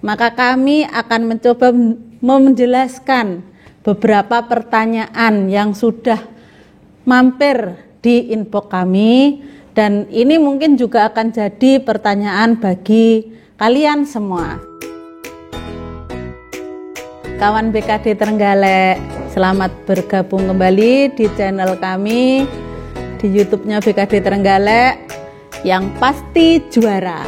maka kami akan mencoba menjelaskan beberapa pertanyaan yang sudah mampir di inbox kami, dan ini mungkin juga akan jadi pertanyaan bagi kalian semua. Kawan BKD Trenggalek, selamat bergabung kembali di channel kami di YouTube-nya BKD Trenggalek yang pasti juara.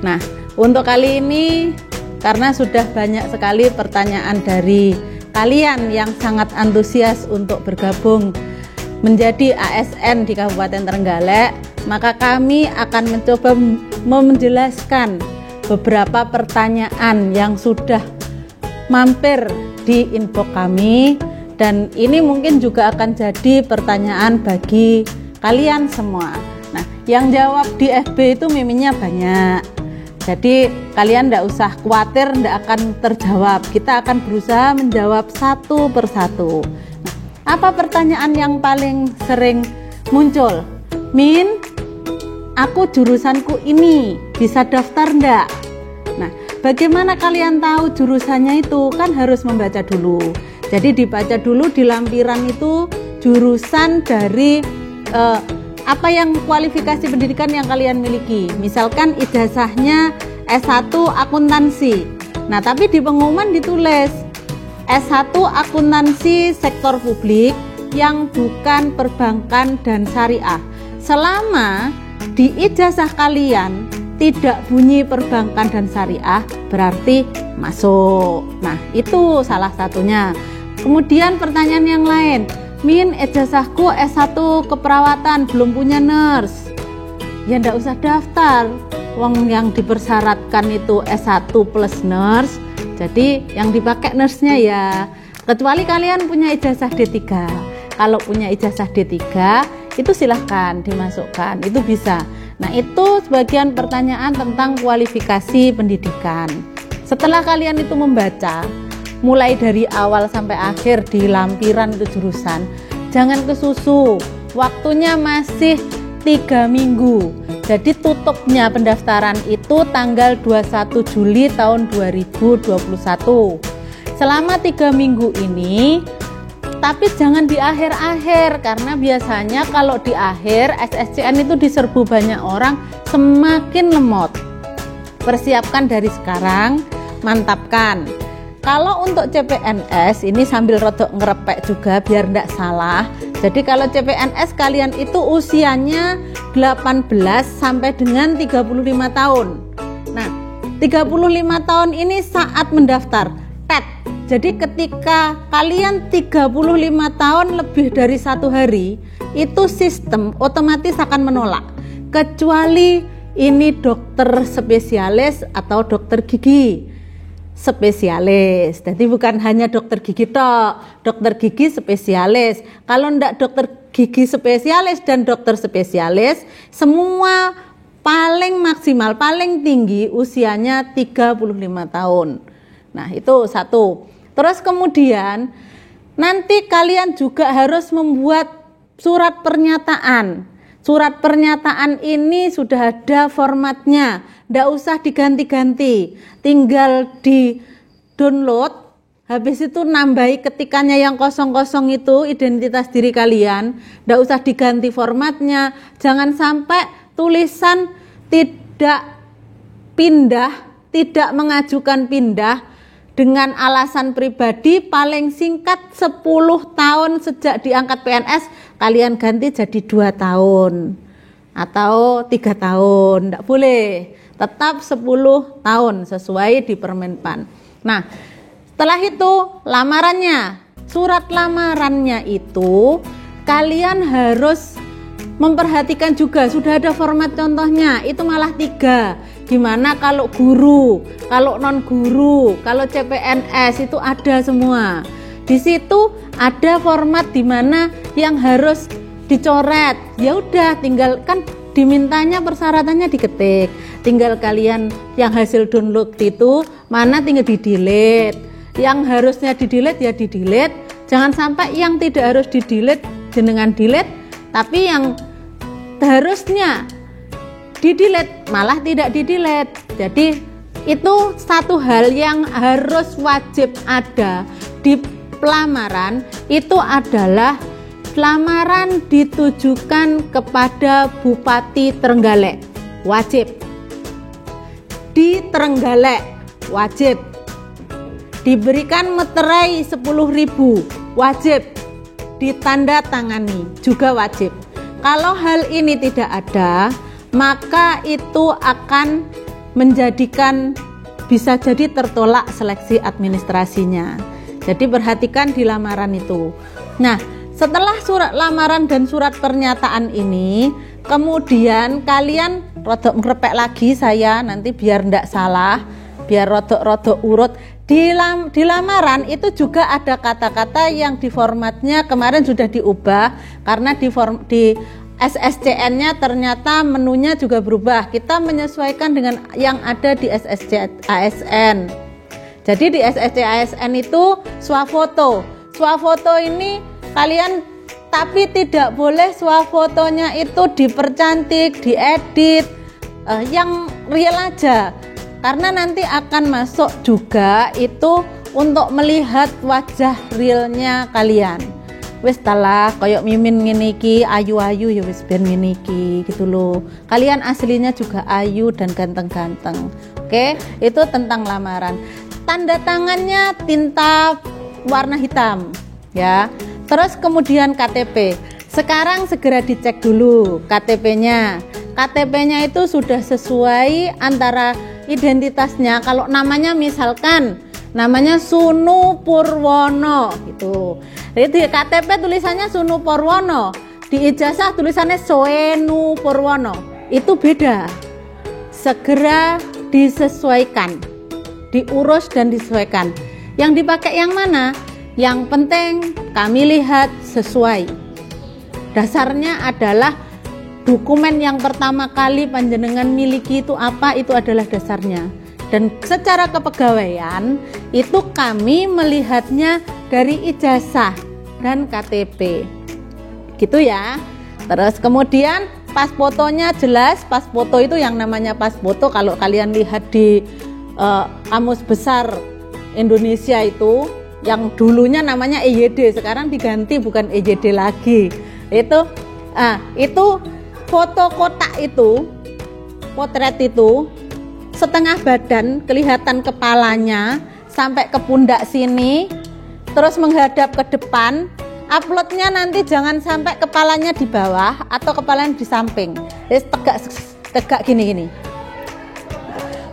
Nah, untuk kali ini karena sudah banyak sekali pertanyaan dari kalian yang sangat antusias untuk bergabung menjadi ASN di Kabupaten Trenggalek, maka kami akan mencoba menjelaskan beberapa pertanyaan yang sudah mampir di inbox kami, dan ini mungkin juga akan jadi pertanyaan bagi kalian semua. Nah, yang jawab di FB itu miminnya banyak, jadi kalian tidak usah khawatir tidak akan terjawab. Kita akan berusaha menjawab satu persatu. Nah, apa pertanyaan yang paling sering muncul? Min, aku jurusanku ini, bisa daftar enggak? Nah, bagaimana kalian tahu jurusannya itu? Kan harus membaca dulu. Jadi dibaca dulu di lampiran itu jurusan dari apa yang kualifikasi pendidikan yang kalian miliki. Misalkan ijazahnya S1 akuntansi. Nah, tapi di pengumuman ditulis S1 akuntansi sektor publik yang bukan perbankan dan syariah. Selama di ijazah kalian tidak bunyi perbankan dan syariah, berarti masuk. Nah, itu salah satunya. Kemudian pertanyaan yang lain, Min, ijazahku S1 keperawatan, belum punya nurse. Ya ndak usah daftar, wong yang dipersyaratkan itu S1 plus nurse, jadi yang dipakai nurse-nya ya, kecuali kalian punya ijazah D3. Kalau punya ijazah D3 itu silahkan dimasukkan, itu bisa. Nah, itu sebagian pertanyaan tentang kualifikasi pendidikan. Setelah kalian itu membaca mulai dari awal sampai akhir di lampiran itu jurusan, jangan kesusu, waktunya masih 3 minggu. Jadi tutupnya pendaftaran itu tanggal 21 Juli tahun 2021. Selama 3 minggu ini, tapi jangan di akhir-akhir, karena biasanya kalau di akhir SSCN itu diserbu banyak orang, semakin lemot. Persiapkan dari sekarang, mantapkan. Kalau untuk CPNS ini sambil rodok ngerepek juga biar tidak salah. Jadi kalau CPNS kalian itu usianya 18 sampai dengan 35 tahun. Nah, 35 tahun ini saat mendaftar TET. Jadi ketika kalian 35 tahun lebih dari 1 hari, itu sistem otomatis akan menolak. Kecuali ini dokter spesialis atau dokter gigi spesialis. Jadi bukan hanya dokter gigi tok, dokter gigi spesialis. Kalau enggak dokter gigi spesialis dan dokter spesialis, semua paling maksimal, paling tinggi usianya 35 tahun. Nah, itu satu. Terus kemudian nanti kalian juga harus membuat surat pernyataan. Surat pernyataan ini sudah ada formatnya, tidak usah diganti-ganti, tinggal di download, habis itu nambahi ketikannya yang kosong-kosong itu identitas diri kalian, tidak usah diganti formatnya. Jangan sampai tulisan tidak pindah, tidak mengajukan pindah dengan alasan pribadi, paling singkat 10 tahun sejak diangkat PNS, kalian ganti jadi 2 tahun atau 3 tahun, tidak boleh, tetap 10 tahun sesuai di Permenpan. Nah, setelah itu lamarannya, surat lamarannya itu kalian harus memperhatikan juga, sudah ada format contohnya, itu malah 3. Gimana kalau guru, kalau non guru, kalau CPNS itu ada semua. Di situ ada format di mana yang harus dicoret. Ya udah, tinggal kan dimintanya persyaratannya diketik. Tinggal kalian yang hasil download itu mana tinggal di-delete. Yang harusnya di-delete ya di-delete. Jangan sampai yang tidak harus di-delete jenengan delete, tapi yang harusnya di-delete malah tidak di-delete. Jadi Itu satu hal yang harus wajib ada di pelamaran, itu adalah lamaran ditujukan kepada Bupati Trenggalek, wajib. Di Trenggalek, wajib. Diberikan meterai 10.000, wajib. Ditanda tangani, juga wajib. Kalau hal ini tidak ada, maka itu akan menjadikan bisa jadi tertolak seleksi administrasinya. Jadi perhatikan di lamaran itu. Nah, setelah surat lamaran dan surat pernyataan ini, kemudian kalian rodok ngerepek lagi saya nanti biar ndak salah, biar rodok-rodok urut. Di lamaran itu juga ada kata-kata yang di formatnya kemarin sudah diubah karena di SSCN-nya ternyata menunya juga berubah. Kita menyesuaikan dengan yang ada di SSC ASN. Jadi di SSC ASN itu swafoto. Swafoto ini kalian tapi tidak boleh swafotonya itu dipercantik, diedit, yang real aja. Karena nanti akan masuk juga itu untuk melihat wajah realnya kalian. Wis talah koyok mimin ngene iki ayu-ayu ya wis ben ngene iki gitu loh. Kalian aslinya juga ayu dan ganteng-ganteng. Oke, itu tentang lamaran. Tanda tangannya tinta warna hitam ya. Terus kemudian KTP. Sekarang segera dicek dulu KTP-nya. KTP-nya itu sudah sesuai antara identitasnya. Kalau namanya misalkan namanya Sunu Purwono gitu. Jadi di KTP tulisannya Sunu Purwono, di ijazah tulisannya Soenu Purwono. Itu beda. Segera disesuaikan, diurus dan disesuaikan. Yang dipakai yang mana? Yang penting kami lihat sesuai. Dasarnya adalah dokumen yang pertama kali panjenengan miliki itu apa, itu adalah dasarnya. Dan secara kepegawaian itu kami melihatnya dari ijazah dan KTP gitu ya. Terus kemudian pas fotonya jelas. Pas foto itu yang namanya pas foto kalau kalian lihat di Kamus Besar Indonesia itu yang dulunya namanya EYD, sekarang diganti bukan EYD lagi. Itu foto kotak itu, potret itu setengah badan kelihatan kepalanya sampai ke pundak sini, terus menghadap ke depan. Uploadnya nanti jangan sampai kepalanya di bawah atau kepalanya di samping. Jadi tegak gini.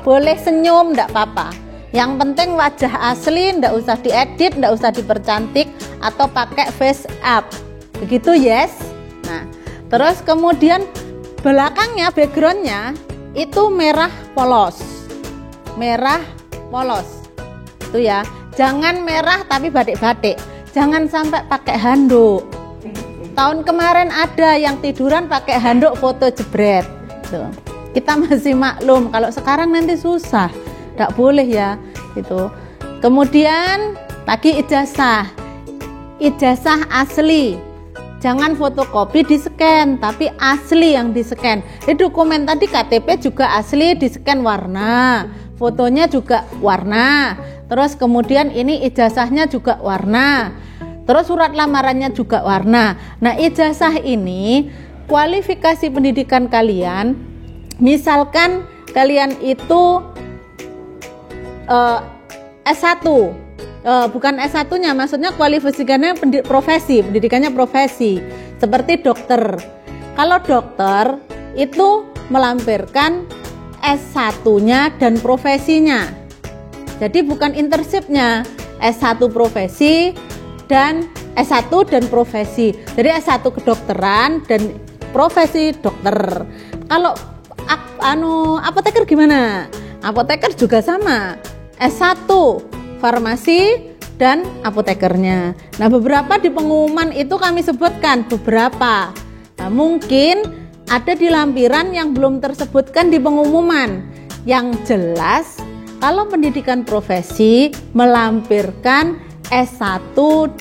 Boleh senyum enggak apa-apa. Yang penting wajah asli, enggak usah diedit, enggak usah dipercantik atau pakai face up. Begitu, yes. Nah, terus kemudian belakangnya, backgroundnya itu merah polos, itu ya. Jangan merah tapi batik-batik, jangan sampai pakai handuk. Tahun kemarin ada yang tiduran pakai handuk foto jebret tuh. Kita masih maklum, kalau sekarang nanti susah, tidak boleh ya itu. Kemudian lagi ijazah asli. Jangan fotokopi di scan, tapi asli yang di scan. Di dokumen tadi KTP juga asli di scan warna, fotonya juga warna. Terus kemudian ini ijazahnya juga warna. Terus surat lamarannya juga warna. Nah, ijazah ini kualifikasi pendidikan kalian, misalkan kalian itu S1. Bukan S1-nya, maksudnya kualifikasinya profesi, pendidikannya profesi, seperti dokter. Kalau dokter itu melampirkan S1-nya dan profesinya. Jadi bukan internship-nya, S1 profesi dan S1 dan profesi. Jadi S1 kedokteran dan profesi dokter. Kalau apoteker gimana? Apoteker juga sama, S1 farmasi dan apotekernya. Nah, beberapa di pengumuman itu kami sebutkan beberapa. Nah, mungkin ada di lampiran yang belum tersebutkan di pengumuman. Yang jelas, kalau pendidikan profesi melampirkan S1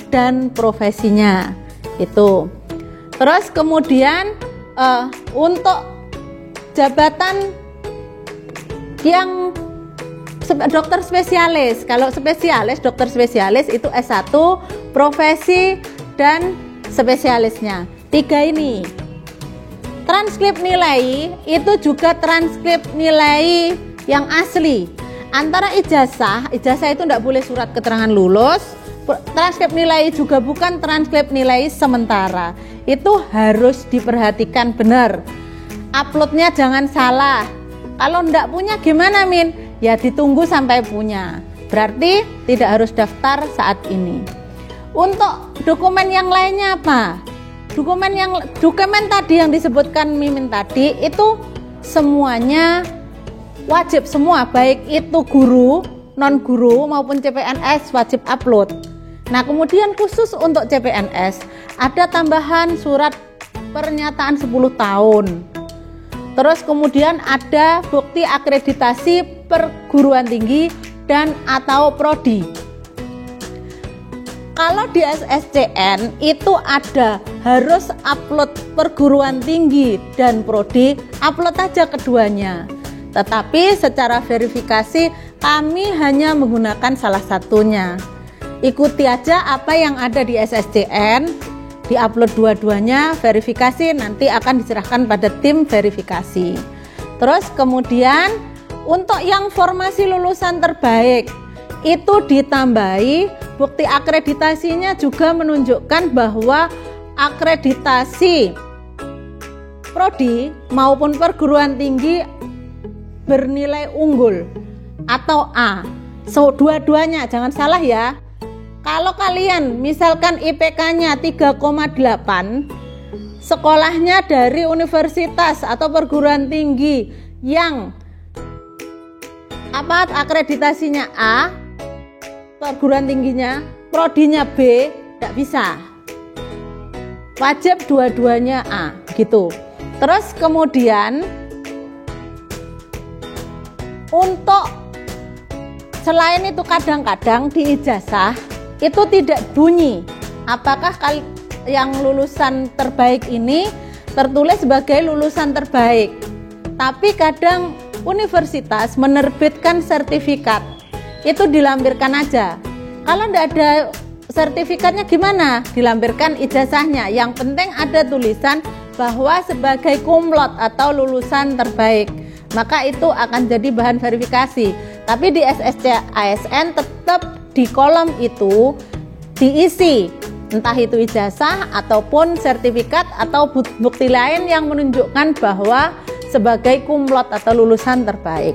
dan profesinya itu. Terus kemudian untuk jabatan yang dokter spesialis. Kalau spesialis, dokter spesialis itu S1, profesi dan spesialisnya. 3 ini. Transkrip nilai itu juga transkrip nilai yang asli. Antara ijazah itu tidak boleh surat keterangan lulus. Transkrip nilai juga bukan transkrip nilai sementara. Itu harus diperhatikan benar. Uploadnya jangan salah. Kalau enggak punya gimana, Min? Ya ditunggu sampai punya. Berarti tidak harus daftar saat ini. Untuk dokumen yang lainnya apa? Dokumen tadi yang disebutkan Mimin tadi itu semuanya wajib semua, baik itu guru, non guru maupun CPNS wajib upload. Nah, kemudian khusus untuk CPNS ada tambahan surat pernyataan 10 tahun. Terus kemudian ada bukti akreditasi perguruan tinggi dan atau prodi. Kalau di SSCN itu ada harus upload perguruan tinggi dan prodi, upload aja keduanya. Tetapi secara verifikasi kami hanya menggunakan salah satunya. Ikuti aja apa yang ada di SSCN, diupload dua-duanya, verifikasi nanti akan diserahkan pada tim verifikasi. Terus kemudian untuk yang formasi lulusan terbaik itu ditambahi bukti akreditasinya juga menunjukkan bahwa akreditasi prodi maupun perguruan tinggi bernilai unggul atau A. So, dua-duanya jangan salah ya. Kalau kalian misalkan IPK-nya 3,8, sekolahnya dari universitas atau perguruan tinggi yang akreditasinya A, perguruan tingginya, prodinya B, tidak bisa. Wajib dua-duanya A, gitu. Terus kemudian untuk selain itu kadang-kadang di ijazah itu tidak bunyi apakah yang lulusan terbaik ini tertulis sebagai lulusan terbaik. Tapi kadang universitas menerbitkan sertifikat, itu dilampirkan aja. Kalau tidak ada sertifikatnya gimana? Dilampirkan ijazahnya. Yang penting ada tulisan bahwa sebagai kumlot atau lulusan terbaik. Maka itu akan jadi bahan verifikasi. Tapi di SSC ASN tetap di kolom itu diisi entah itu ijazah ataupun sertifikat atau bukti lain yang menunjukkan bahwa sebagai kumlot atau lulusan terbaik.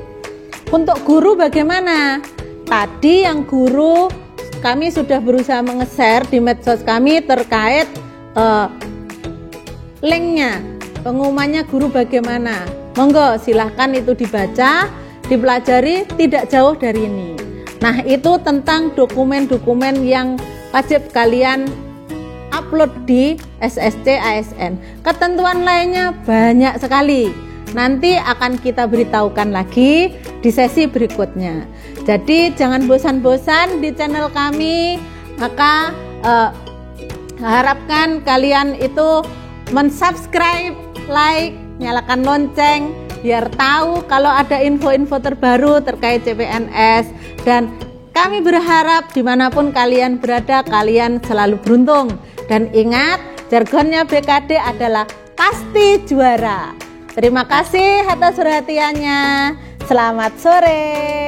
Untuk guru bagaimana? Tadi yang guru kami sudah berusaha menge-share di medsos kami terkait linknya, pengumumannya guru bagaimana. Monggo silahkan itu dibaca, dipelajari, tidak jauh dari ini. Nah, itu tentang dokumen-dokumen yang wajib kalian upload di SSC ASN. Ketentuan lainnya banyak sekali. Nanti akan kita beritahukan lagi di sesi berikutnya. Jadi jangan bosan-bosan di channel kami. Maka harapkan kalian itu mensubscribe, like, nyalakan lonceng biar tahu kalau ada info-info terbaru terkait CPNS. Dan kami berharap dimanapun kalian berada, kalian selalu beruntung. Dan ingat, jargonnya BKD adalah pasti juara. Terima kasih atas perhatiannya. Selamat sore.